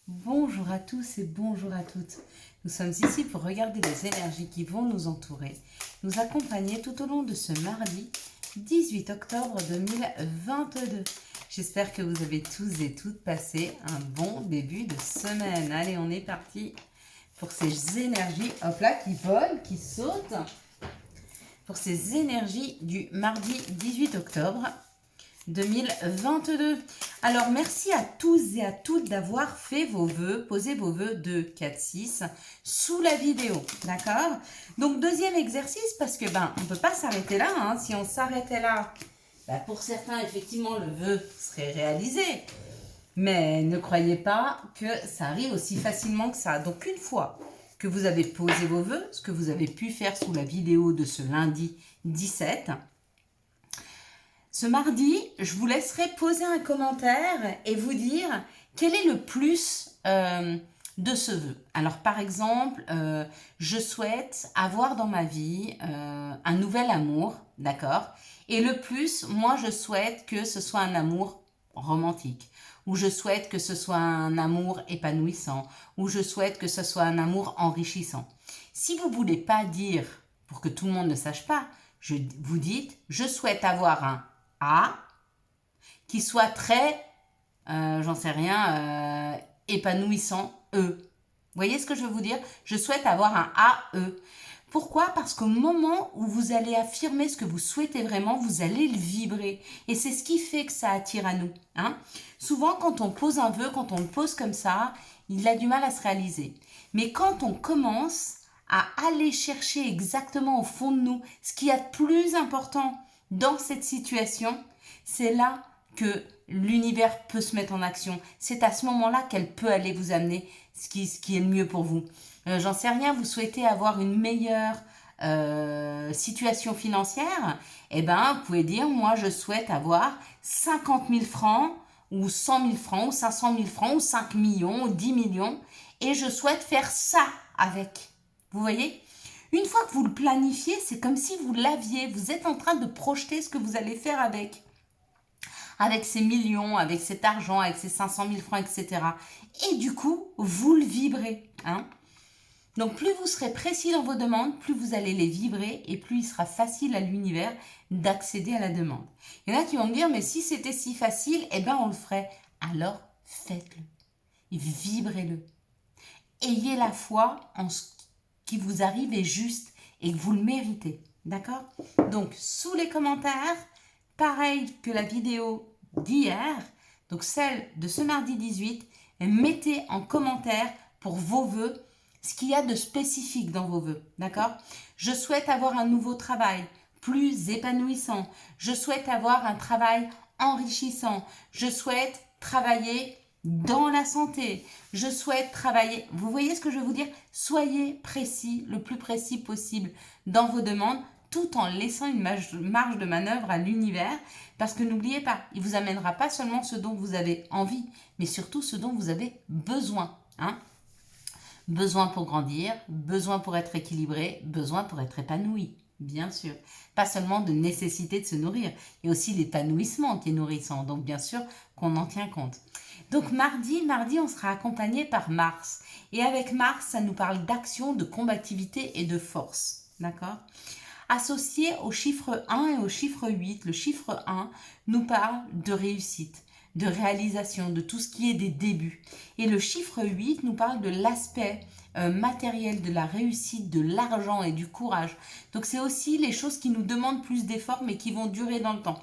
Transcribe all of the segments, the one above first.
Bonjour à tous et bonjour à toutes. Nous sommes ici pour regarder les énergies qui vont nous entourer, nous accompagner tout au long de ce mardi 18 octobre 2022. J'espère que vous avez tous et toutes passé un bon début de semaine. Allez, on est parti pour ces énergies, hop là, qui volent, qui sautent. Pour ces énergies du mardi 18 octobre 2022. Alors, merci à tous et à toutes d'avoir fait vos vœux, posé vos vœux 2, 4, 6 sous la vidéo, d'accord? Donc, deuxième exercice, parce que, on ne peut pas s'arrêter là, hein. Si on s'arrêtait là, pour certains, effectivement, le vœu serait réalisé. Mais ne croyez pas que ça arrive aussi facilement que ça. Donc, une fois que vous avez posé vos vœux, ce que vous avez pu faire sous la vidéo de ce lundi 17, ce mardi, je vous laisserai poser un commentaire et vous dire quel est le plus de ce vœu. Alors par exemple, je souhaite avoir dans ma vie un nouvel amour, d'accord? Et le plus, moi je souhaite que ce soit un amour romantique, ou je souhaite que ce soit un amour épanouissant, ou je souhaite que ce soit un amour enrichissant. Si vous ne voulez pas dire, pour que tout le monde ne sache pas, vous dites, je souhaite avoir un A, qui soit très, j'en sais rien, épanouissant, E. Vous voyez ce que je veux vous dire? Je souhaite avoir un AE. Pourquoi? Parce qu'au moment où vous allez affirmer ce que vous souhaitez vraiment, vous allez le vibrer. Et c'est ce qui fait que ça attire à nous. Hein? Souvent, quand on pose un vœu, quand on le pose comme ça, il a du mal à se réaliser. Mais quand on commence à aller chercher exactement au fond de nous ce qu'il y a de plus important dans cette situation, c'est là que l'univers peut se mettre en action. C'est à ce moment-là qu'elle peut aller vous amener ce qui est le mieux pour vous. J'en sais rien, vous souhaitez avoir une meilleure situation financière, vous pouvez dire, moi je souhaite avoir 50 000 francs, ou 100 000 francs, ou 500 000 francs, ou 5 millions, ou 10 millions, et je souhaite faire ça avec. Vous voyez ? Une fois que vous le planifiez, c'est comme si vous l'aviez. Vous êtes en train de projeter ce que vous allez faire avec ces millions, avec cet argent, avec ces 500 000 francs, etc. Et du coup, vous le vibrez. Hein? Donc, plus vous serez précis dans vos demandes, plus vous allez les vibrer et plus il sera facile à l'univers d'accéder à la demande. Il y en a qui vont me dire, mais si c'était si facile, on le ferait. Alors, faites-le. Et vibrez-le. Ayez la foi en ce qui vous arrive est juste et que vous le méritez. D'accord? Donc, sous les commentaires, pareil que la vidéo d'hier, donc celle de ce mardi 18, mettez en commentaire pour vos vœux ce qu'il y a de spécifique dans vos vœux. D'accord? Je souhaite avoir un nouveau travail plus épanouissant. Je souhaite avoir un travail enrichissant. Je souhaite travailler dans la santé, je souhaite travailler. Vous voyez ce que je veux vous dire? Soyez précis, le plus précis possible dans vos demandes, tout en laissant une marge de manœuvre à l'univers, parce que n'oubliez pas, il vous amènera pas seulement ce dont vous avez envie, mais surtout ce dont vous avez besoin. Hein? Besoin pour grandir, besoin pour être équilibré, besoin pour être épanoui. Bien sûr. Pas seulement de nécessité de se nourrir. Il y a aussi l'épanouissement qui est nourrissant. Donc, bien sûr, qu'on en tient compte. Donc, mardi, on sera accompagné par Mars. Et avec Mars, ça nous parle d'action, de combativité et de force. D'accord? Associé au chiffre 1 et au chiffre 8, le chiffre 1 nous parle de réussite, de réalisation, de tout ce qui est des débuts. Et le chiffre 8 nous parle de l'aspect matériel, de la réussite, de l'argent et du courage. Donc c'est aussi les choses qui nous demandent plus d'efforts mais qui vont durer dans le temps.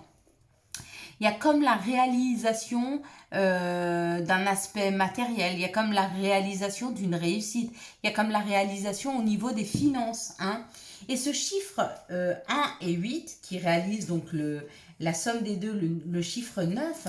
Il y a comme la réalisation d'un aspect matériel, il y a comme la réalisation d'une réussite, il y a comme la réalisation au niveau des finances. Hein. Et ce chiffre 1 et 8 qui réalise donc la somme des deux, le chiffre 9,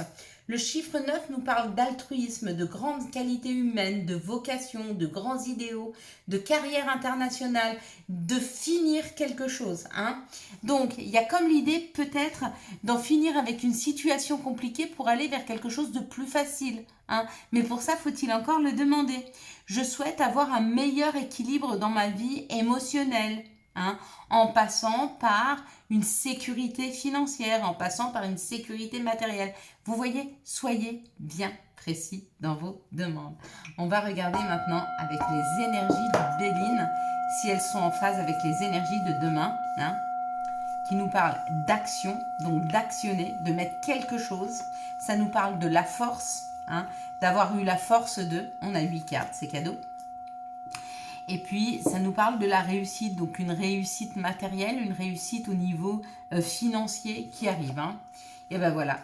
le chiffre 9 nous parle d'altruisme, de grandes qualités humaines, de vocation, de grands idéaux, de carrière internationale, de finir quelque chose. Hein. Donc, il y a comme l'idée peut-être d'en finir avec une situation compliquée pour aller vers quelque chose de plus facile. Hein. Mais pour ça, faut-il encore le demander. Je souhaite avoir un meilleur équilibre dans ma vie émotionnelle. hein, en passant par une sécurité financière, en passant par une sécurité matérielle. Vous voyez, soyez bien précis dans vos demandes. On va regarder maintenant avec les énergies de Béline, si elles sont en phase avec les énergies de demain, hein, qui nous parle d'action, donc d'actionner, de mettre quelque chose. Ça nous parle de la force, hein, d'avoir eu la force de, on a 8 cartes, c'est cadeau. Et puis, ça nous parle de la réussite, donc une réussite matérielle, une réussite au niveau financier qui arrive. Hein. Et ben voilà.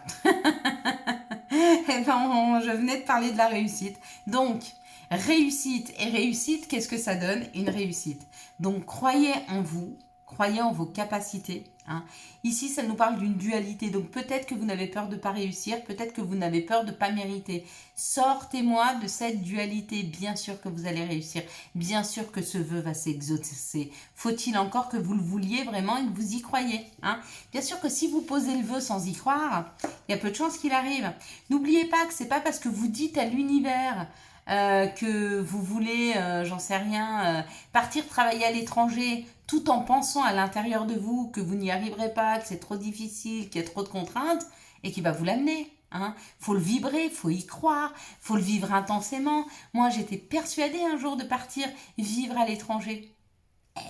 Et ben, je venais de parler de la réussite. Donc, réussite et réussite, qu'est-ce que ça donne? Une réussite. Donc, croyez en vous, croyez en vos capacités. Hein. Ici, ça nous parle d'une dualité. Donc, peut-être que vous n'avez peur de ne pas réussir, peut-être que vous n'avez peur de ne pas mériter. Sortez-moi de cette dualité. Bien sûr que vous allez réussir. Bien sûr que ce vœu va s'exaucer. Faut-il encore que vous le vouliez vraiment et que vous y croyez. Hein. Bien sûr que si vous posez le vœu sans y croire, il y a peu de chances qu'il arrive. N'oubliez pas que ce n'est pas parce que vous dites à l'univers que vous voulez, j'en sais rien, partir travailler à l'étranger tout en pensant à l'intérieur de vous que vous n'y arriverez pas, que c'est trop difficile, qu'il y a trop de contraintes et qu'il va vous l'amener. Hein. Faut le vibrer, faut y croire, faut le vivre intensément. Moi, j'étais persuadée un jour de partir vivre à l'étranger.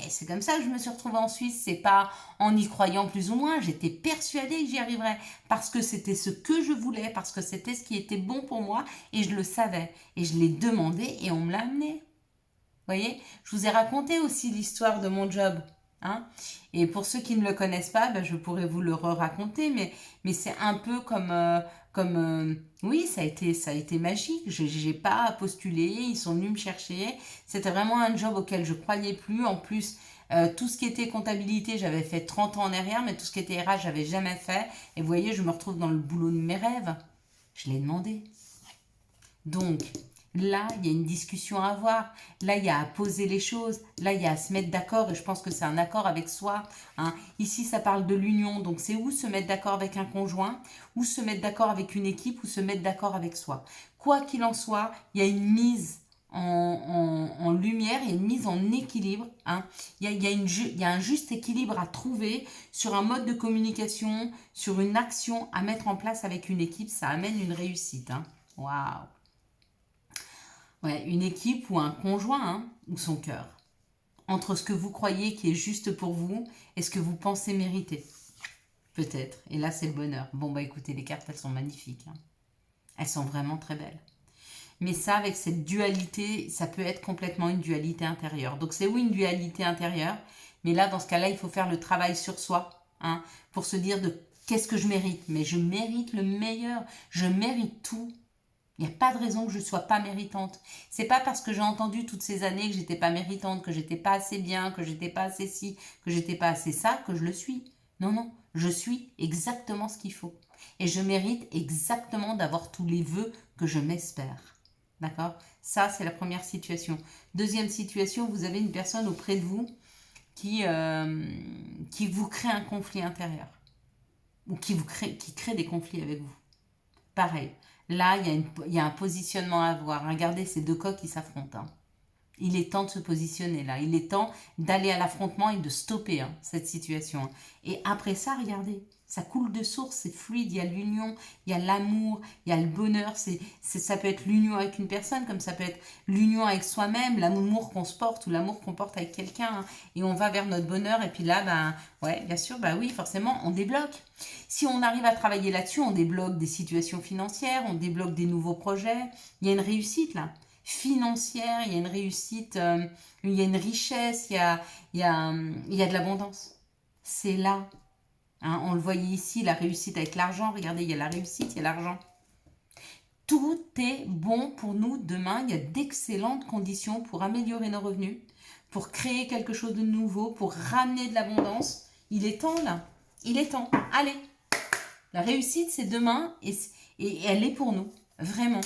Et c'est comme ça que je me suis retrouvée en Suisse. C'est pas en y croyant plus ou moins. J'étais persuadée que j'y arriverais parce que c'était ce que je voulais, parce que c'était ce qui était bon pour moi et je le savais. Et je l'ai demandé et on me l'a amené. Vous voyez, je vous ai raconté aussi l'histoire de mon job. Hein, et pour ceux qui ne le connaissent pas, ben, je pourrais vous le raconter, mais c'est un peu comme oui, ça a été magique. Je n'ai pas postulé, ils sont venus me chercher. C'était vraiment un job auquel je croyais plus. En plus, tout ce qui était comptabilité, j'avais fait 30 ans en arrière, mais tout ce qui était RH, j'avais jamais fait. Et vous voyez, je me retrouve dans le boulot de mes rêves. Je l'ai demandé. Donc, là, il y a une discussion à avoir. Là, il y a à poser les choses. Là, il y a à se mettre d'accord. Et je pense que c'est un accord avec soi. Hein. Ici, ça parle de l'union. Donc, c'est où se mettre d'accord avec un conjoint, ou se mettre d'accord avec une équipe, ou se mettre d'accord avec soi. Quoi qu'il en soit, il y a une mise en lumière et une mise en équilibre. Hein. Il y a un juste équilibre à trouver sur un mode de communication, sur une action à mettre en place avec une équipe. Ça amène une réussite. Hein. Waouh! Ouais, une équipe ou un conjoint, hein, ou son cœur. Entre ce que vous croyez qui est juste pour vous et ce que vous pensez mériter. Peut-être. Et là, c'est le bonheur. Bon, bah écoutez, les cartes, elles sont magnifiques. Hein. Elles sont vraiment très belles. Mais ça, avec cette dualité, ça peut être complètement une dualité intérieure. Donc, c'est oui, une dualité intérieure. Mais là, dans ce cas-là, il faut faire le travail sur soi. Hein, pour se dire de qu'est-ce que je mérite. Mais je mérite le meilleur. Je mérite tout. Il n'y a pas de raison que je ne sois pas méritante. C'est pas parce que j'ai entendu toutes ces années que j'étais pas méritante, que j'étais pas assez bien, que j'étais pas assez ci, que j'étais pas assez ça, que je le suis. Non, non, je suis exactement ce qu'il faut. Et je mérite exactement d'avoir tous les vœux que je m'espère. D'accord? Ça, c'est la première situation. Deuxième situation, vous avez une personne auprès de vous qui vous crée un conflit intérieur. Ou qui crée des conflits avec vous. Pareil. Là, il y a un positionnement à avoir. Regardez ces deux coqs qui s'affrontent. Hein. Il est temps de se positionner là. Il est temps d'aller à l'affrontement et de stopper cette situation. Et après ça, regardez, ça coule de source, c'est fluide. Il y a l'union, il y a l'amour, il y a le bonheur. Ça peut être l'union avec une personne, comme ça peut être l'union avec soi-même, l'amour qu'on se porte ou l'amour qu'on porte avec quelqu'un. Hein. Et on va vers notre bonheur. Et puis là, ben, ouais, bien sûr, bah oui, forcément, on débloque. Si on arrive à travailler là-dessus, on débloque des situations financières, on débloque des nouveaux projets. Il y a une réussite là. Financière, il y a une réussite, il y a une richesse, il y a de l'abondance. C'est là. Hein, on le voyait ici, la réussite avec l'argent. Regardez, il y a la réussite, il y a l'argent. Tout est bon pour nous demain. Il y a d'excellentes conditions pour améliorer nos revenus, pour créer quelque chose de nouveau, pour ramener de l'abondance. Il est temps là. Il est temps. Allez. La réussite, c'est demain et elle est pour nous. Vraiment.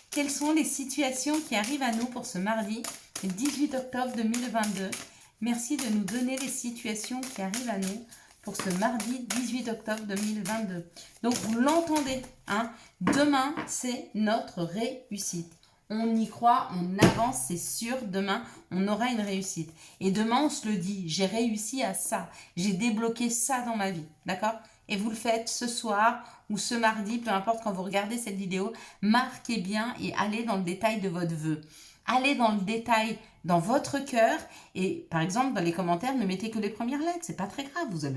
Quelles sont les situations qui arrivent à nous pour ce mardi 18 octobre 2022? Merci de nous donner les situations qui arrivent à nous pour ce mardi 18 octobre 2022. Donc, vous l'entendez, hein? Demain, c'est notre réussite. on y croit, on avance, c'est sûr, demain, on aura une réussite. Et demain, on se le dit, j'ai réussi à ça, j'ai débloqué ça dans ma vie, d'accord? Et vous le faites ce soir ou ce mardi, peu importe quand vous regardez cette vidéo, marquez bien et allez dans le détail de votre vœu. Allez dans le détail dans votre cœur et par exemple dans les commentaires ne mettez que les premières lettres, c'est pas très grave, vous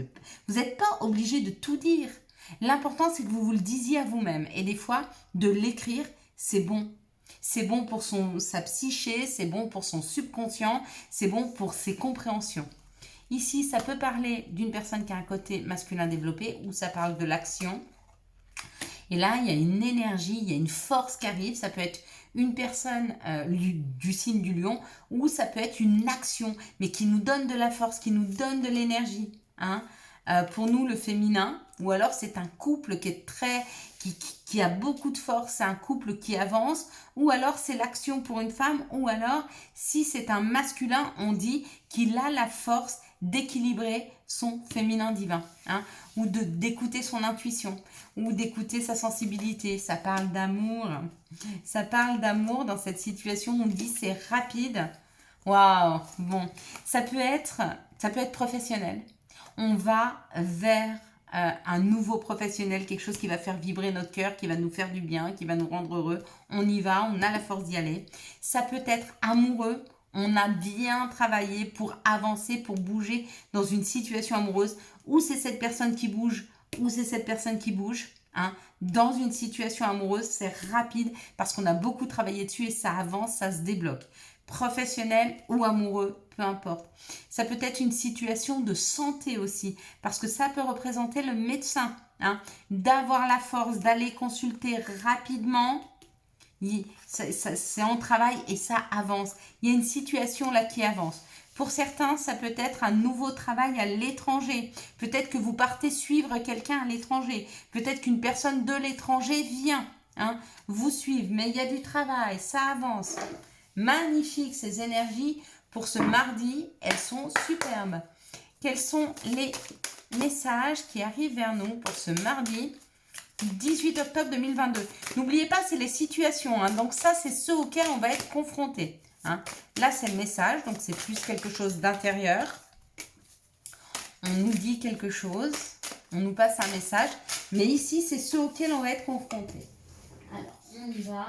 n'êtes pas obligé de tout dire. L'important c'est que vous le disiez à vous-même et des fois de l'écrire c'est bon. C'est bon pour sa psyché, c'est bon pour son subconscient, c'est bon pour ses compréhensions. Ici, ça peut parler d'une personne qui a un côté masculin développé ou ça parle de l'action. Et là, il y a une énergie, il y a une force qui arrive. Ça peut être une personne du signe du lion ou ça peut être une action, mais qui nous donne de la force, qui nous donne de l'énergie. Hein. Pour nous, le féminin, ou alors c'est un couple qui est qui a beaucoup de force, c'est un couple qui avance, ou alors c'est l'action pour une femme, ou alors si c'est un masculin, on dit qu'il a la force d'équilibrer son féminin divin, hein, ou d'écouter son intuition, ou d'écouter sa sensibilité. Ça parle d'amour. Ça parle d'amour dans cette situation. On dit c'est rapide. Waouh. Bon, ça peut être professionnel. On va vers un nouveau professionnel, quelque chose qui va faire vibrer notre cœur, qui va nous faire du bien, qui va nous rendre heureux. On y va, on a la force d'y aller. Ça peut être amoureux. On a bien travaillé pour avancer, pour bouger dans une situation amoureuse. Ou c'est cette personne qui bouge, ou c'est cette personne qui bouge. Hein. Dans une situation amoureuse, c'est rapide parce qu'on a beaucoup travaillé dessus et ça avance, ça se débloque. Professionnel ou amoureux, peu importe. Ça peut être une situation de santé aussi, parce que ça peut représenter le médecin. Hein. D'avoir la force d'aller consulter rapidement. C'est en travail et ça avance. Il y a une situation là qui avance. Pour certains, ça peut être un nouveau travail à l'étranger. Peut-être que vous partez suivre quelqu'un à l'étranger. Peut-être qu'une personne de l'étranger vient vous suivre. Mais il y a du travail, ça avance. Magnifique ces énergies pour ce mardi. Elles sont superbes. Quels sont les messages qui arrivent vers nous pour ce mardi 18 octobre 2022. N'oubliez pas, c'est les situations. Hein. Donc ça, c'est ceux auxquels on va être confronté. Hein. Là, c'est le message. Donc, c'est plus quelque chose d'intérieur. On nous dit quelque chose. On nous passe un message. Mais ici, c'est ceux auxquels on va être confronté. Alors, on y va.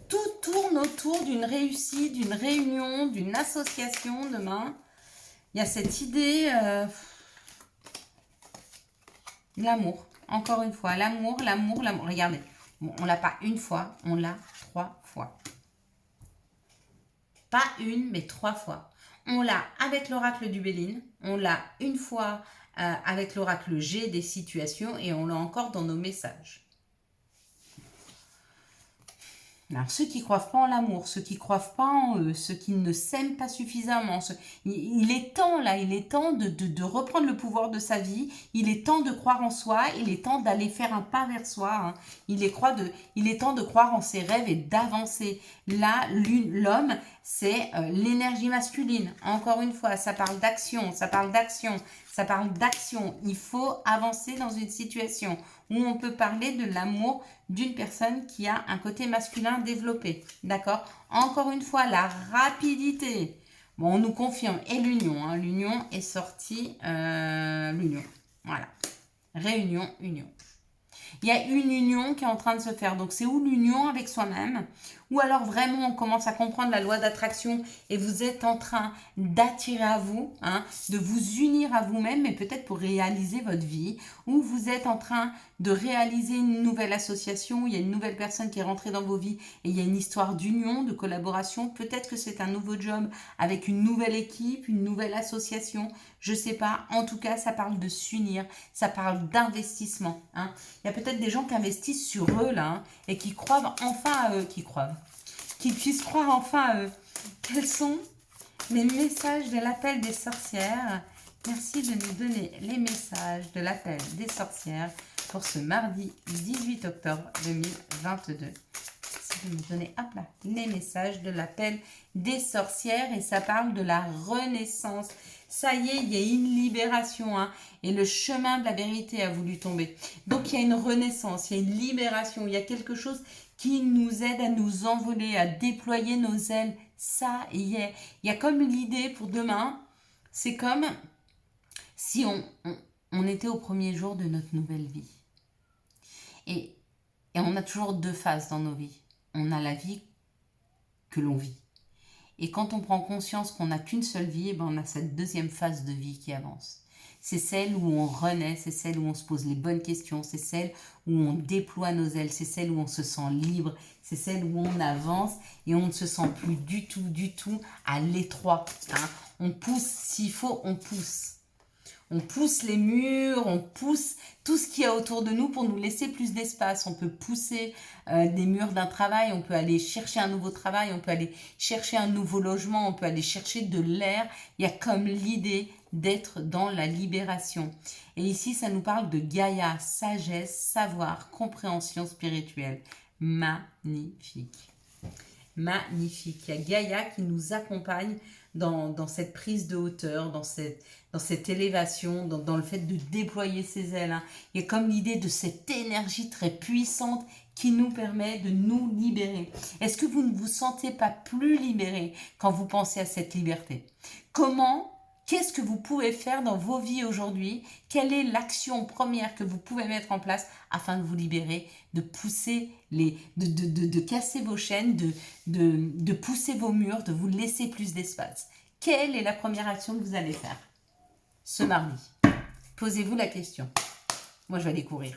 Tout tourne autour d'une réussite, d'une réunion, d'une association demain. Il y a cette idée... l'amour. Encore une fois, l'amour, l'amour, l'amour. Regardez, bon, on ne l'a pas une fois, on l'a 3 fois. Pas une, mais 3 fois. On l'a avec l'oracle du Béline, on l'a une fois avec l'oracle G des situations et on l'a encore dans nos messages. Alors, ceux qui ne croient pas en l'amour, ceux qui ne croient pas en eux, ceux qui ne s'aiment pas suffisamment, il est temps là, il est temps de reprendre le pouvoir de sa vie, il est temps de croire en soi, il est temps d'aller faire un pas vers soi, hein. Il est temps de croire en ses rêves et d'avancer. Là, l'homme, c'est l'énergie masculine. Encore une fois, ça parle d'action, ça parle d'action, ça parle d'action. Il faut avancer dans une situation où on peut parler de l'amour d'une personne qui a un côté masculin développé. D'accord? Encore une fois, la rapidité. Bon, on nous confirme. Et l'union. Hein. L'union est sortie. L'union. Voilà. Réunion, union. Il y a une union qui est en train de se faire. Donc, c'est où l'union avec soi-même? Ou alors vraiment on commence à comprendre la loi d'attraction et vous êtes en train d'attirer à vous, de vous unir à vous-même, mais peut-être pour réaliser votre vie. Ou vous êtes en train de réaliser une nouvelle association, il y a une nouvelle personne qui est rentrée dans vos vies et il y a une histoire d'union, de collaboration. Peut-être que c'est un nouveau job avec une nouvelle équipe, une nouvelle association. Je sais pas. En tout cas, ça parle de s'unir, ça parle d'investissement. Il y a peut-être des gens qui investissent sur eux là et qui croient enfin à eux, qu'ils puissent croire enfin à eux. Quels sont les messages de l'appel des sorcières? Merci de nous donner les messages de l'appel des sorcières pour ce mardi 18 octobre 2022. Merci de nous donner les messages de l'appel des sorcières et ça parle de la renaissance. Ça y est, il y a une libération et le chemin de la vérité a voulu tomber. Donc, il y a une renaissance, il y a une libération, il y a quelque chose qui nous aide à nous envoler, à déployer nos ailes. Ça y est. Il y a comme l'idée pour demain, c'est comme si on était au premier jour de notre nouvelle vie. Et on a toujours deux phases dans nos vies. On a la vie que l'on vit. Et quand on prend conscience qu'on n'a qu'une seule vie, on a cette deuxième phase de vie qui avance. C'est celle où on renaît, c'est celle où on se pose les bonnes questions, c'est celle où on déploie nos ailes, c'est celle où on se sent libre, c'est celle où on avance et on ne se sent plus du tout à l'étroit. On pousse, s'il faut, on pousse. On pousse les murs, on pousse tout ce qu'il y a autour de nous pour nous laisser plus d'espace. On peut pousser des murs d'un travail, on peut aller chercher un nouveau travail, on peut aller chercher un nouveau logement, on peut aller chercher de l'air. Il y a comme l'idée d'être dans la libération. Et ici, ça nous parle de Gaïa, sagesse, savoir, compréhension spirituelle. Magnifique. Magnifique. Il y a Gaïa qui nous accompagne dans cette prise de hauteur, dans cette élévation, dans le fait de déployer ses ailes. Il y a comme l'idée de cette énergie très puissante qui nous permet de nous libérer. Est-ce que vous ne vous sentez pas plus libéré quand vous pensez à cette liberté? Qu'est-ce que vous pouvez faire dans vos vies aujourd'hui? Quelle est l'action première que vous pouvez mettre en place afin de vous libérer, de pousser de casser vos chaînes, de pousser vos murs, de vous laisser plus d'espace? Quelle est la première action que vous allez faire ce mardi? Posez-vous la question. Moi, je vais aller courir.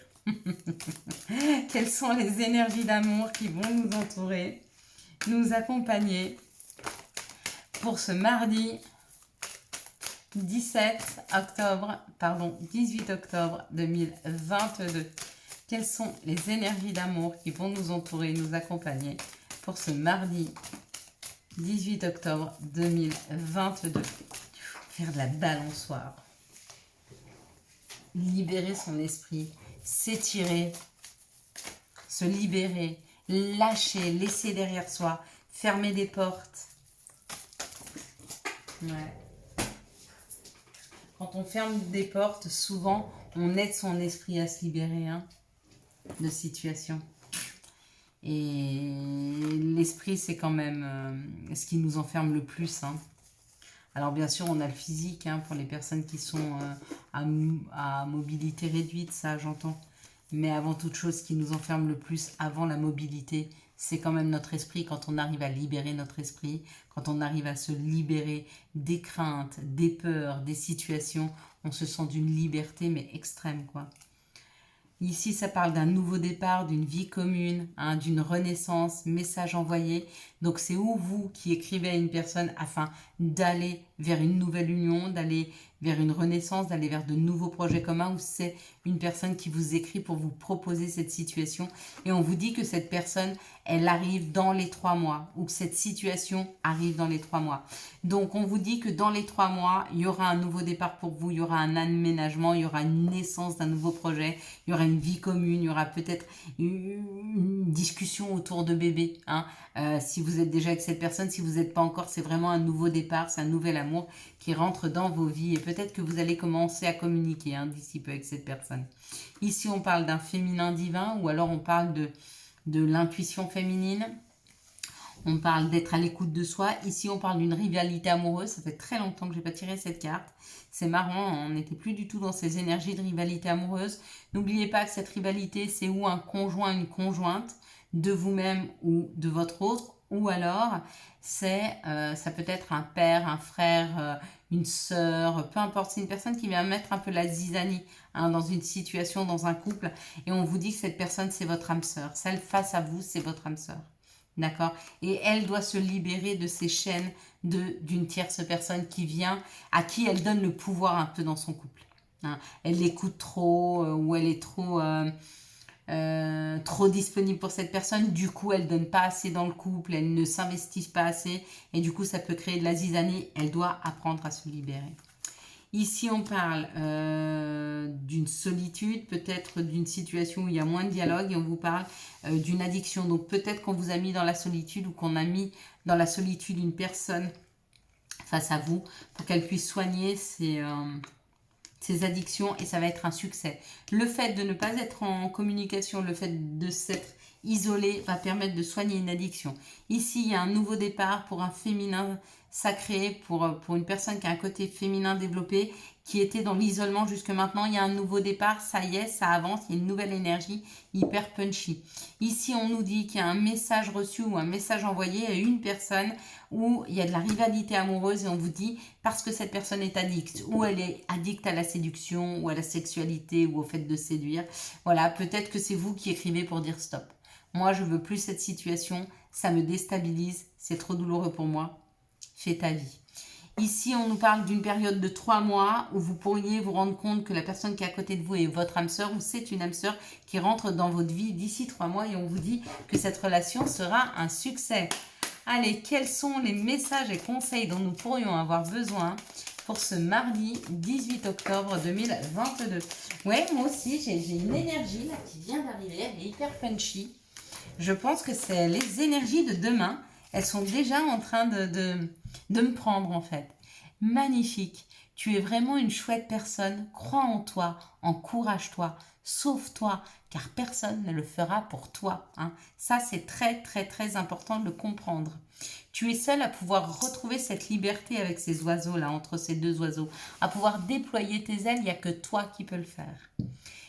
Quelles sont les énergies d'amour qui vont nous entourer, nous accompagner pour ce mardi 18 octobre 2022. Quelles sont les énergies d'amour qui vont nous entourer, nous accompagner pour ce mardi 18 octobre 2022. Faire de la balançoire. Libérer son esprit, s'étirer, se libérer, lâcher, laisser derrière soi, fermer des portes. Ouais. Quand on ferme des portes, souvent, on aide son esprit à se libérer de situations. Et l'esprit, c'est quand même ce qui nous enferme le plus. Alors bien sûr, on a le physique pour les personnes qui sont à mobilité réduite, ça j'entends. Mais avant toute chose, ce qui nous enferme le plus avant la mobilité, c'est quand même notre esprit. Quand on arrive à libérer notre esprit, quand on arrive à se libérer des craintes, des peurs, des situations, on se sent d'une liberté mais extrême quoi. Ici, ça parle d'un nouveau départ, d'une vie commune, d'une renaissance, message envoyé. Donc, c'est vous qui écrivez à une personne afin d'aller vers une nouvelle union, d'aller vers une renaissance, d'aller vers de nouveaux projets communs, ou c'est une personne qui vous écrit pour vous proposer cette situation. Et on vous dit que cette personne, elle arrive dans les 3 mois, ou que cette situation arrive dans les 3 mois. Donc, on vous dit que dans les 3 mois, il y aura un nouveau départ pour vous, il y aura un aménagement, il y aura une naissance d'un nouveau projet, il y aura une vie commune, il y aura peut-être une discussion autour de bébé. Si vous êtes déjà avec cette personne, si vous n'êtes pas encore, c'est vraiment un nouveau départ, c'est un nouvel amour qui rentre dans vos vies. Et peut-être que vous allez commencer à communiquer d'ici peu avec cette personne. Ici, on parle d'un féminin divin ou alors on parle de l'intuition féminine. On parle d'être à l'écoute de soi. Ici, on parle d'une rivalité amoureuse. Ça fait très longtemps que je n'ai pas tiré cette carte. C'est marrant, on n'était plus du tout dans ces énergies de rivalité amoureuse. N'oubliez pas que cette rivalité, c'est ou un conjoint, une conjointe de vous-même ou de votre autre. Ou alors, ça peut être un père, un frère, une sœur, peu importe. C'est une personne qui vient mettre un peu la zizanie dans une situation, dans un couple. Et on vous dit que cette personne, c'est votre âme sœur. Celle face à vous, c'est votre âme sœur. D'accord? Et elle doit se libérer de ces chaînes d'une tierce personne qui vient, à qui elle donne le pouvoir un peu dans son couple. Elle l'écoute trop ou elle est trop disponible pour cette personne. Du coup, elle donne pas assez dans le couple, elle ne s'investit pas assez. Et du coup, ça peut créer de la zizanie. Elle doit apprendre à se libérer. Ici, on parle d'une solitude, peut-être d'une situation où il y a moins de dialogue et on vous parle d'une addiction. Donc, peut-être qu'on vous a mis dans la solitude ou qu'on a mis dans la solitude une personne face à vous pour qu'elle puisse soigner ses addictions et ça va être un succès. Le fait de ne pas être en communication, le fait de s'être isolé va permettre de soigner une addiction. Ici, il y a un nouveau départ pour un féminin sacré, pour une personne qui a un côté féminin développé, qui était dans l'isolement jusque maintenant. Il y a un nouveau départ, ça y est, ça avance, il y a une nouvelle énergie hyper punchy. Ici, on nous dit qu'il y a un message reçu ou un message envoyé à une personne où il y a de la rivalité amoureuse et on vous dit parce que cette personne est addicte, ou elle est addicte à la séduction, ou à la sexualité, ou au fait de séduire. Voilà, peut-être que c'est vous qui écrivez pour dire stop. Moi, je veux plus cette situation, ça me déstabilise, c'est trop douloureux pour moi. Fais ta vie. Ici, on nous parle d'une période de 3 mois où vous pourriez vous rendre compte que la personne qui est à côté de vous est votre âme sœur ou c'est une âme sœur qui rentre dans votre vie d'ici 3 mois et on vous dit que cette relation sera un succès. Allez, quels sont les messages et conseils dont nous pourrions avoir besoin pour ce mardi 18 octobre 2022? Ouais, moi aussi, j'ai une énergie là qui vient d'arriver, elle est hyper punchy. Je pense que c'est les énergies de demain. Elles sont déjà en train de me prendre en fait. Magnifique. Tu es vraiment une chouette personne. Crois en toi, encourage-toi, sauve-toi, car personne ne le fera pour toi. Hein. Ça, c'est très, très, très important de le comprendre. Tu es seul à pouvoir retrouver cette liberté avec ces oiseaux-là, entre ces deux oiseaux, à pouvoir déployer tes ailes, il n'y a que toi qui peux le faire.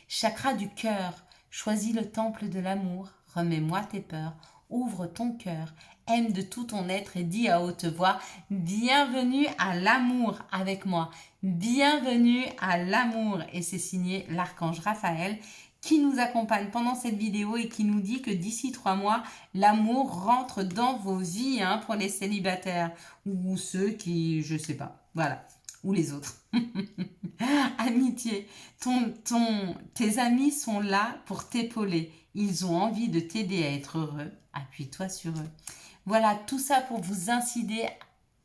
Chakra du cœur, choisis le temple de l'amour, remets-moi tes peurs, ouvre ton cœur, aime de tout ton être et dis à haute voix « Bienvenue à l'amour avec moi, bienvenue à l'amour » et c'est signé l'archange Raphaël qui nous accompagne pendant cette vidéo et qui nous dit que d'ici 3 mois, l'amour rentre dans vos vies hein, pour les célibataires ou ceux qui, je sais pas, voilà, ou les autres. Amitié, tes amis sont là pour t'épauler. Ils ont envie de t'aider à être heureux. Appuie-toi sur eux. Voilà, tout ça pour vous inciter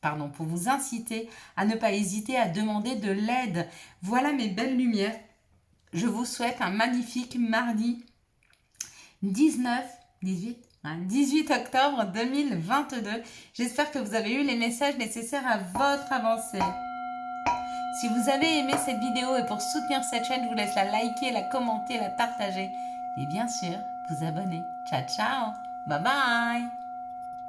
à ne pas hésiter à demander de l'aide. Voilà mes belles lumières. Je vous souhaite un magnifique mardi 18 octobre 2022. J'espère que vous avez eu les messages nécessaires à votre avancée. Si vous avez aimé cette vidéo et pour soutenir cette chaîne, je vous laisse la liker, la commenter, la partager et bien sûr, vous abonner. Ciao, ciao. Bye bye.